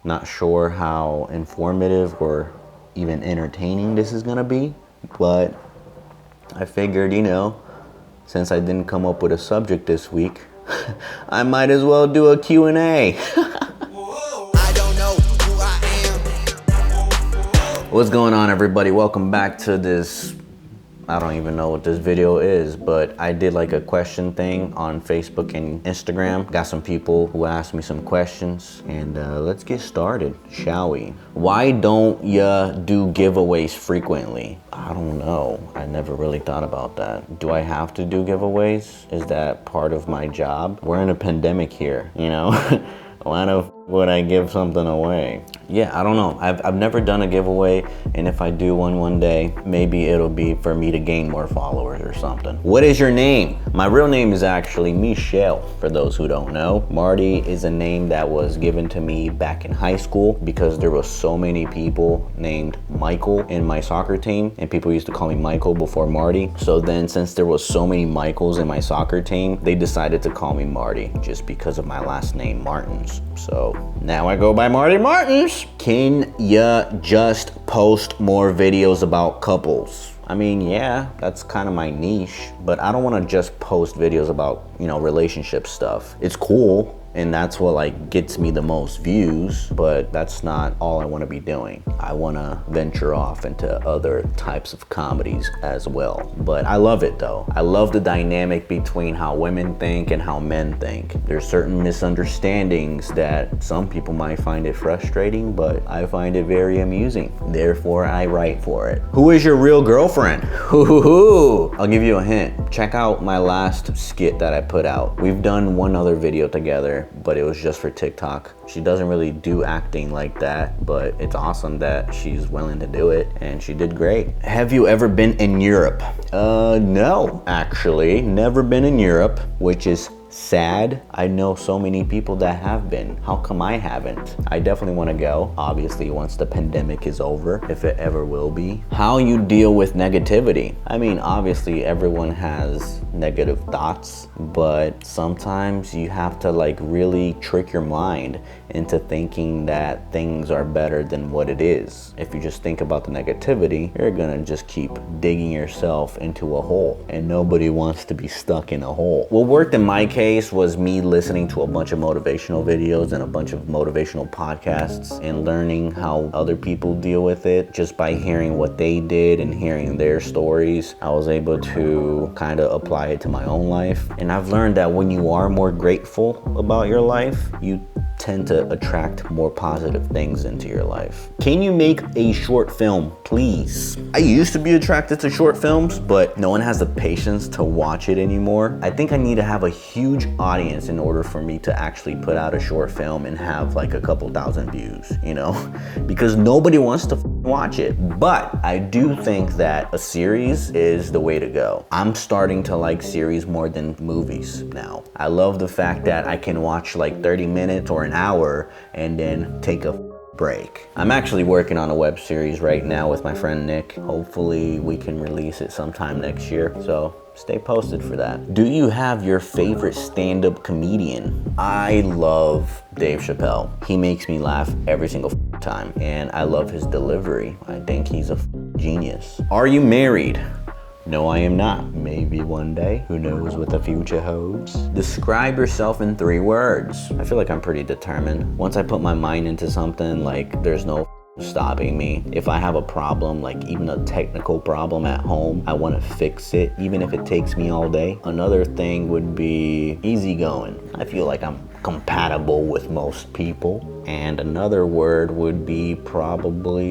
Not sure how informative or even entertaining this is gonna be, but I figured, since I didn't come up with a subject this week, I might as well do a Q&A. What's going on, everybody? Welcome back to this, I don't even know what this video is, but I did like a question thing on Facebook and Instagram. Got some people who asked me some questions, and let's get started, shall we? Why don't ya do giveaways frequently? I don't know. I never really thought about that. Do I have to do giveaways? Is that part of my job? We're in a pandemic here, Why would I give something away? Yeah, I don't know. I've never done a giveaway, and if I do one day, maybe it'll be for me to gain more followers or something. What is your name? My real name is actually Michelle, for those who don't know. Marty is a name that was given to me back in high school because there were so many people named Michael in my soccer team, and people used to call me Michael before Marty. So then, since there was so many Michaels in my soccer team, they decided to call me Marty just because of my last name, Martins. So now I go by Marty Martins. Can ya just post more videos about couples? I mean, yeah, that's kind of my niche, but I don't want to just post videos about, relationship stuff. It's cool, and that's what gets me the most views, but that's not all I want to be doing. I want to venture off into other types of comedies as well. But I love it though. I love the dynamic between how women think and how men think. There's certain misunderstandings that some people might find it frustrating, but I find it very amusing. Therefore, I write for it. Who is your real girlfriend? I'll give you a hint. Check out my last skit that I put out. We've done one other video together, but it was just for TikTok. She doesn't really do acting like that, but it's awesome that she's willing to do it, and she did great. Have you ever been in Europe? No, actually, never been in Europe, which is sad. I know so many people that have been. How come I haven't? I definitely want to go, obviously, once the pandemic is over, if it ever will be. How you deal with negativity? I mean, obviously everyone has negative thoughts, but sometimes you have to really trick your mind into thinking that things are better than what it is. If you just think about the negativity, you're gonna just keep digging yourself into a hole, and nobody wants to be stuck in a hole. What worked in my case was me listening to a bunch of motivational videos and a bunch of motivational podcasts and learning how other people deal with it. Just by hearing what they did and hearing their stories, I was able to kind of apply it to my own life. And I've learned that when you are more grateful about your life, you tend to attract more positive things into your life. Can you make a short film, please? I used to be attracted to short films, but no one has the patience to watch it anymore. I think I need to have a huge audience in order for me to actually put out a short film and have a couple thousand views, because nobody wants to watch it. But I do think that a series is the way to go. I'm starting to like series more than movies now. I love the fact that I can watch 30 minutes or an hour and then take a break. I'm actually working on a web series right now with my friend Nick. Hopefully we can release it sometime next year, so stay posted for that. Do you have your favorite stand-up comedian? I love Dave Chappelle. He makes me laugh every single time, and I love his delivery. I think he's a genius. Are you married? No, I am not. Maybe one day. Who knows what the future holds? Describe yourself in 3 words. I feel like I'm pretty determined. Once I put my mind into something, there's no stopping me. If I have a problem, even a technical problem at home, I want to fix it, even if it takes me all day. Another thing would be easygoing. I feel like I'm compatible with most people. And another word would be probably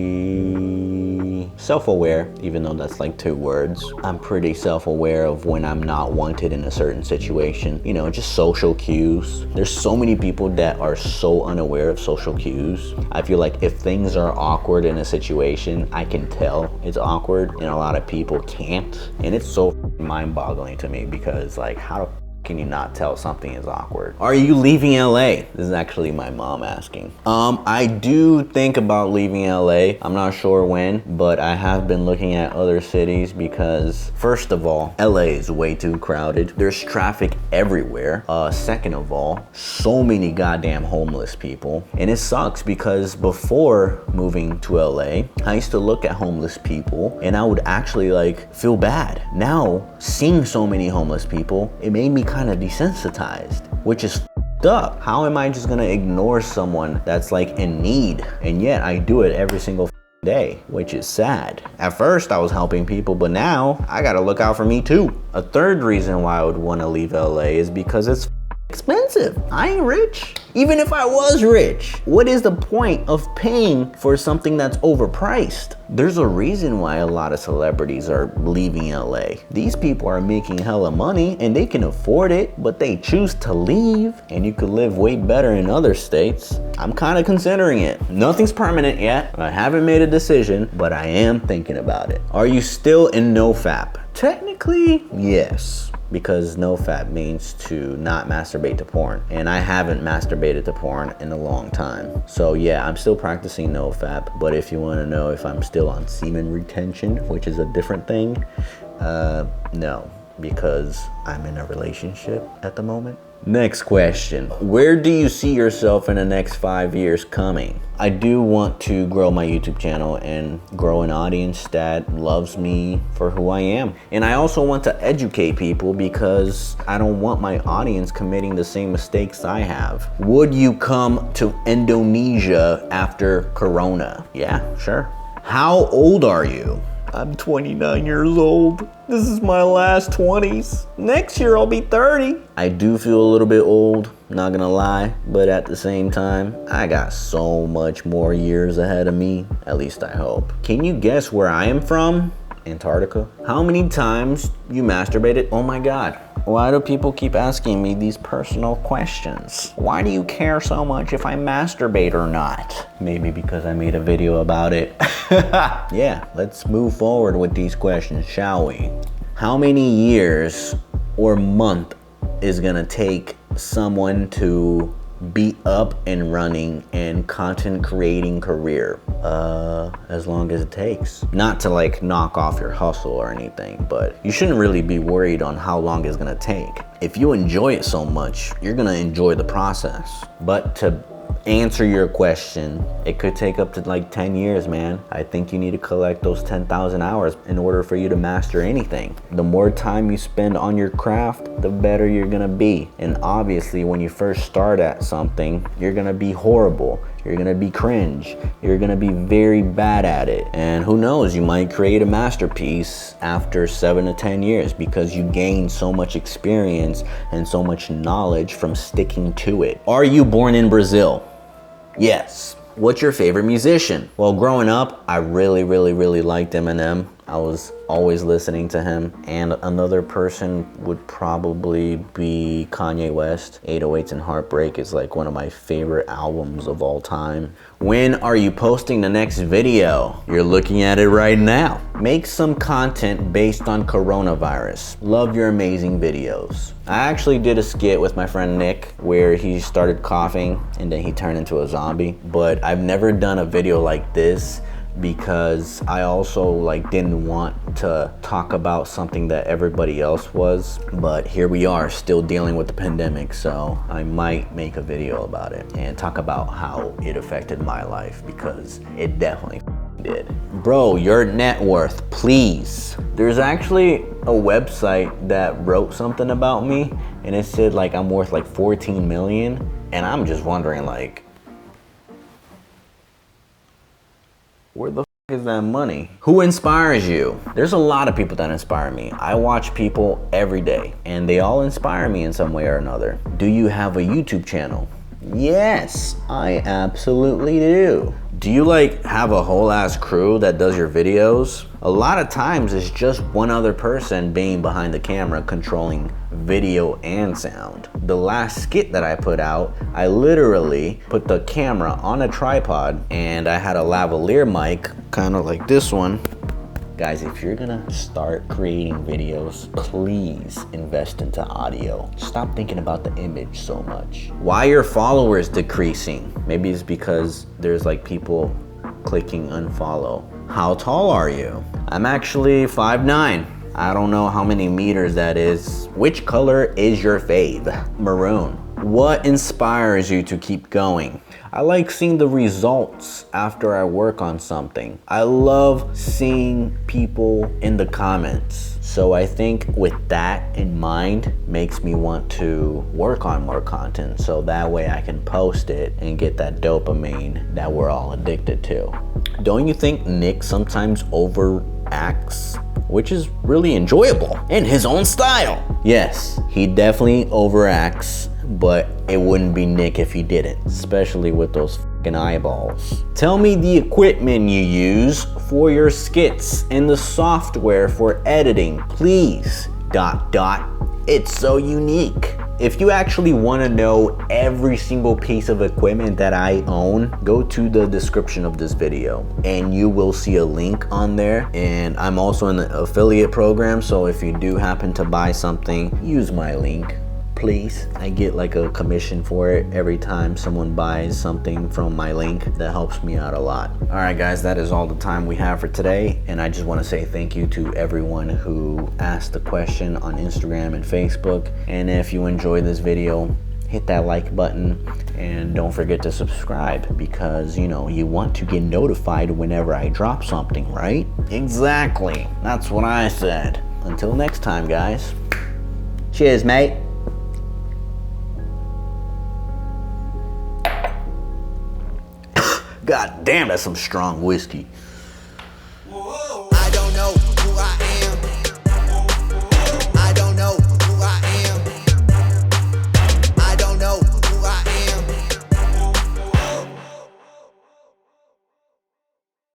self-aware, even though that's 2 words. I'm pretty self-aware of when I'm not wanted in a certain situation. Just social cues. There's so many people that are so unaware of social cues. I feel like if things are awkward in a situation, I can tell it's awkward, and a lot of people can't. And it's so mind-boggling to me because how the can you not tell something is awkward? Are you leaving LA? This is actually my mom asking. I do think about leaving LA. I'm not sure when, but I have been looking at other cities because first of all, LA is way too crowded. There's traffic everywhere. Second of all, so many goddamn homeless people. And it sucks because before moving to LA, I used to look at homeless people and I would actually like feel bad. Now, seeing so many homeless people, it made me kind of desensitized, which is up. How am I just gonna ignore someone that's like in need? And yet I do it every single day, which is sad. At first I was helping people, but now I gotta look out for me too. A third reason why I would wanna leave LA is because it's expensive. I ain't rich. Even if I was rich, what is the point of paying for something that's overpriced? There's a reason why a lot of celebrities are leaving LA. These people are making hella money and they can afford it, but they choose to leave, and you could live way better in other states. I'm kind of considering it. Nothing's permanent yet. I haven't made a decision, but I am thinking about it. Are you still in Nofap? Technically, yes, because Nofap means to not masturbate to porn, and I haven't masturbated to porn in a long time. So yeah, I'm still practicing Nofap, but if you want to know if I'm still on semen retention, which is a different thing, no, because I'm in a relationship at the moment. Next question. Where do you see yourself in the next 5 years coming? I do want to grow my YouTube channel and grow an audience that loves me for who I am. And I also want to educate people because I don't want my audience committing the same mistakes I have. Would you come to Indonesia after Corona? Yeah, sure. How old are you? I'm 29 years old. This is my last 20s. Next year I'll be 30. I do feel a little bit old, not gonna lie, but at the same time, I got so much more years ahead of me, at least I hope. Can you guess where I am from? Antarctica. How many times you masturbated? Oh my God. Why do people keep asking me these personal questions? Why do you care so much if I masturbate or not? Maybe because I made a video about it. Yeah, let's move forward with these questions, shall we? How many years or month is gonna take someone to be up and running and content creating career? As long as it takes. Not to like knock off your hustle or anything, but you shouldn't really be worried on how long it's gonna take. If you enjoy it so much, you're gonna enjoy the process. But to answer your question, it could take up to like 10 years, man. I think you need to collect those 10,000 hours in order for you to master anything. The more time you spend on your craft, the better you're gonna be. And obviously, when you first start at something, you're gonna be horrible. You're gonna be cringe. You're gonna be very bad at it. And who knows, you might create a masterpiece after 7 to 10 years because you gain so much experience and so much knowledge from sticking to it. Are you born in Brazil? Yes. What's your favorite musician? Well, growing up, I really liked Eminem. I was always listening to him. And another person would probably be Kanye West. 808s and Heartbreak is like one of my favorite albums of all time. When are you posting the next video? You're looking at it right now. Make some content based on coronavirus. Love your amazing videos. I actually did a skit with my friend Nick where he started coughing and then he turned into a zombie. But I've never done a video like this because I also like didn't want to talk about something that everybody else was, but here we are still dealing with the pandemic, so I might make a video about it and talk about how it affected my life because it definitely did. Bro, your net worth, please. There's actually a website that wrote something about me and it said like I'm worth like 14 million, and I'm just wondering like, where the is that money? Who inspires you? There's a lot of people that inspire me. I watch people every day and they all inspire me in some way or another. Do you have a YouTube channel? Yes, I absolutely do. Do you like have a whole ass crew that does your videos? A lot of times it's just one other person being behind the camera controlling video and sound. The last skit that I put out, I literally put the camera on a tripod and I had a lavalier mic, kind of like this one, Guys, if you're gonna start creating videos, please invest into audio. Stop thinking about the image so much. Why are your followers decreasing? Maybe it's because there's like people clicking unfollow. How tall are you? I'm actually 5'9". I don't know how many meters that is. Which color is your fave? Maroon. What inspires you to keep going? I like seeing the results after I work on something. I love seeing people in the comments. So I think with that in mind, makes me want to work on more content so that way I can post it and get that dopamine that we're all addicted to. Don't you think Nick sometimes overacts? Which is really enjoyable in his own style. Yes, he definitely overacts, but it wouldn't be Nick if he didn't, especially with those fucking eyeballs. Tell me the equipment you use for your skits and the software for editing, please. ... It's so unique. If you actually want to know every single piece of equipment that I own, go to the description of this video and you will see a link on there. And I'm also in the affiliate program, so if you do happen to buy something, use my link, please. I get like a commission for it every time someone buys something from my link. That helps me out a lot. All right, guys, that is all the time we have for today. And I just want to say thank you to everyone who asked the question on Instagram and Facebook. And if you enjoyed this video, hit that like button and don't forget to subscribe because, you know, you want to get notified whenever I drop something, right? Exactly. That's what I said. Until next time, guys. Cheers, mate. God damn, that's some strong whiskey.